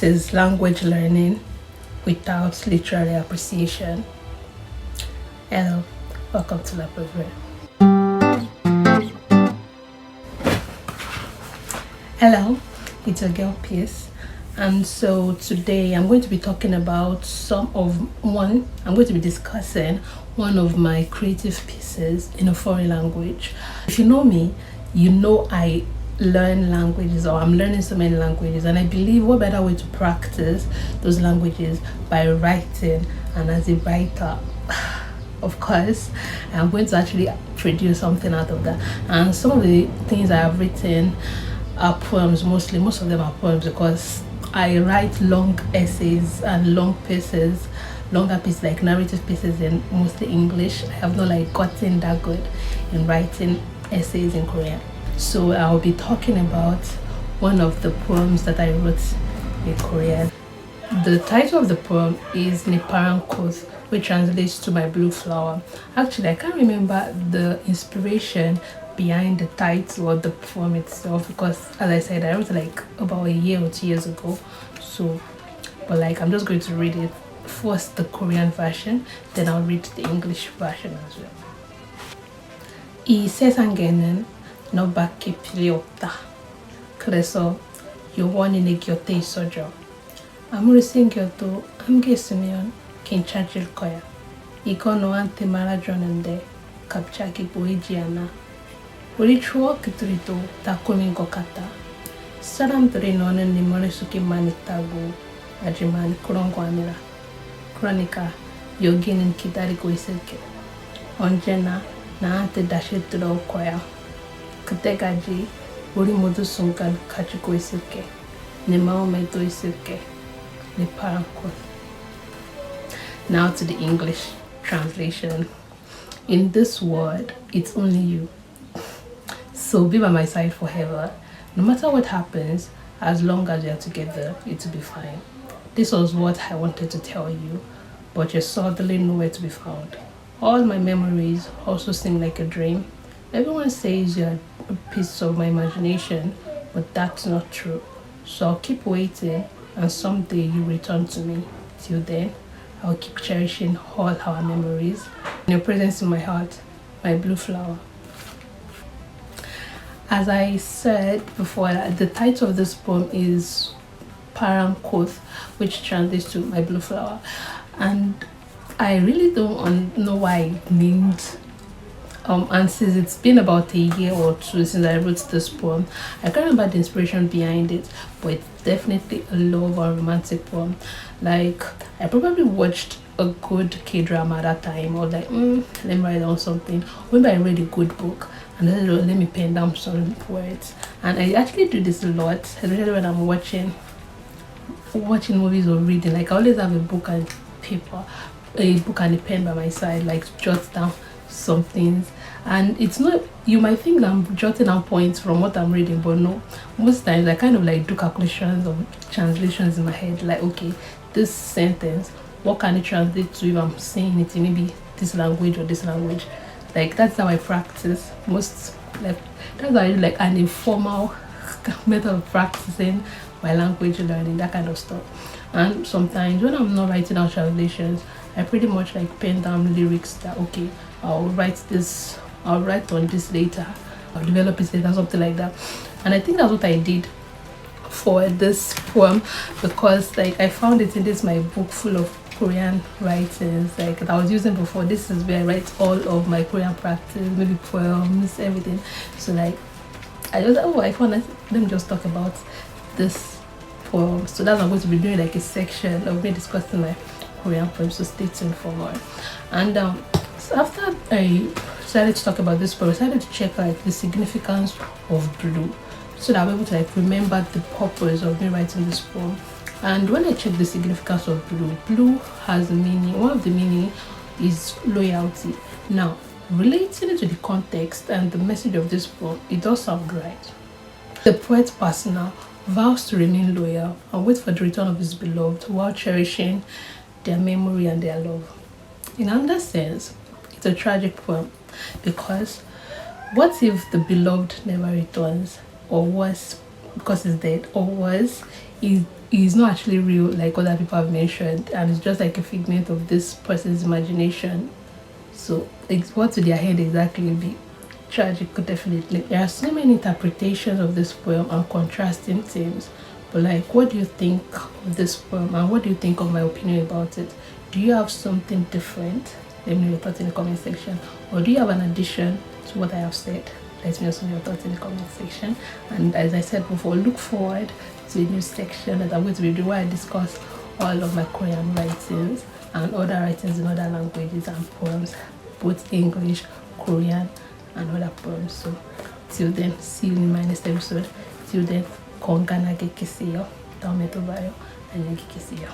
What is language learning without literary appreciation? Hello, welcome to Lapover. Hello, it's your girl Peace. And so today I'm going to be talking about I'm going to be discussing one of my creative pieces in a foreign language. If you know me, you know I learn languages, or I'm learning so many languages, and I believe what better way to practice those languages by writing. And as a writer, of course, I'm going to actually produce something out of that. And some of the things I have written are poems. Most of them are poems, because I write long essays and longer pieces, like narrative pieces, in mostly English. I have not gotten that good in writing essays in Korean. So I'll be talking about one of the poems that I wrote in Korean. The title of the poem is Niparan Koth, which translates to My Blue Flower. Actually, I can't remember the inspiration behind the title or the poem itself, because as I said, I wrote it about a year or 2 years ago. So but I'm just going to read it first, the Korean version, then I'll read the English version as well. 이 세상에는 너밖에 필요 없다. 그래서 영원히 내 곁에 있어줘. 아무리 생겨도 함께 있으면 괜찮을 거야. 이거 너한테 말해줬는데 갑자기 보이지 않아. 우리 추억들도 다 꿈인 것 같아. 사람들이 너는 네 머릿속에만 있다고 하지만 그런 거 아니라. 그러니까 여기는 기다리고 있을게. 언제나 나한테 다시 들어올 거야. 그때까지 우리 모두 순간 가지고 있을게. 내 마음에도 있을게. 내 파란 꽃. Now to the English translation. In this world, it's only you. So be by my side forever. No matter what happens, as long as you're together, it'll be fine. This was what I wanted to tell you, but you're suddenly nowhere to be found. All my memories also seem like a dream. Everyone says you're a piece of my imagination, but that's not true. So I'll keep waiting, and someday you return to me. Till then, I'll keep cherishing all our memories and your presence in my heart, my blue flower. As I said before, the title of this poem is Parang Koth, which translates to My Blue Flower. And I really don't know why I named and since it's been about a year or two since I wrote this poem, I can't remember the inspiration behind it, but it's definitely a love or romantic poem. I probably watched a good K-drama at that time, or let me write down something. Maybe I read a good book and then let me pen down some words. And I actually do this a lot, especially when I'm watching movies or reading. I always have a book and a pen by my side, jot down some things. And it's not, you might think that I'm jotting down points from what I'm reading, but no, most times I kind of do calculations of translations in my head, okay, this sentence, what can it translate to if I'm saying it in maybe this language or this language. That's how I practice that's how I do an informal method of practicing my language learning, that kind of stuff. And sometimes when I'm not writing out translations, I pretty much pen down lyrics that, okay, I'll write on this later, I'll develop it later, something like that. And I think that's what I did for this poem, because I found it in my book full of Korean writings that I was using before. This is where I write all of my Korean practice, maybe poems, everything. So I just I found that, let me just talk about this poem. So that's what I'm going to be doing, a section of me discussing my Korean poems, so stay tuned for more. And so after I started to talk about this poem, I started to check the significance of blue, so that I'm able to remember the purpose of me writing this poem. And when I checked the significance of blue has a meaning. One of the meaning is loyalty. Now, relating it to the context and the message of this poem, it does sound right. The poet Pasina vows to remain loyal and wait for the return of his beloved while cherishing their memory and their love. In another sense, it's a tragic poem, because what if the beloved never returns, or worse, because he's dead, or worse, he is not actually real like other people have mentioned, and it's just like a figment of this person's imagination. So what to their head exactly be tragic? Definitely there are so many interpretations of this poem and contrasting themes, but like, what do you think of this poem and what do you think of my opinion about it? Do you have something different? Let me know your thoughts in the comment section. Or do you have an addition to what I have said? Let me know some of your thoughts in the comment section. And as I said before, look forward to a new section that I'm going to be doing where I discuss all of my Korean writings and other writings in other languages and poems, both English, Korean, and other poems. So till then, see you in my next episode. Till then, kongana gekisiyo, daumeto bayo, and gekisiyo.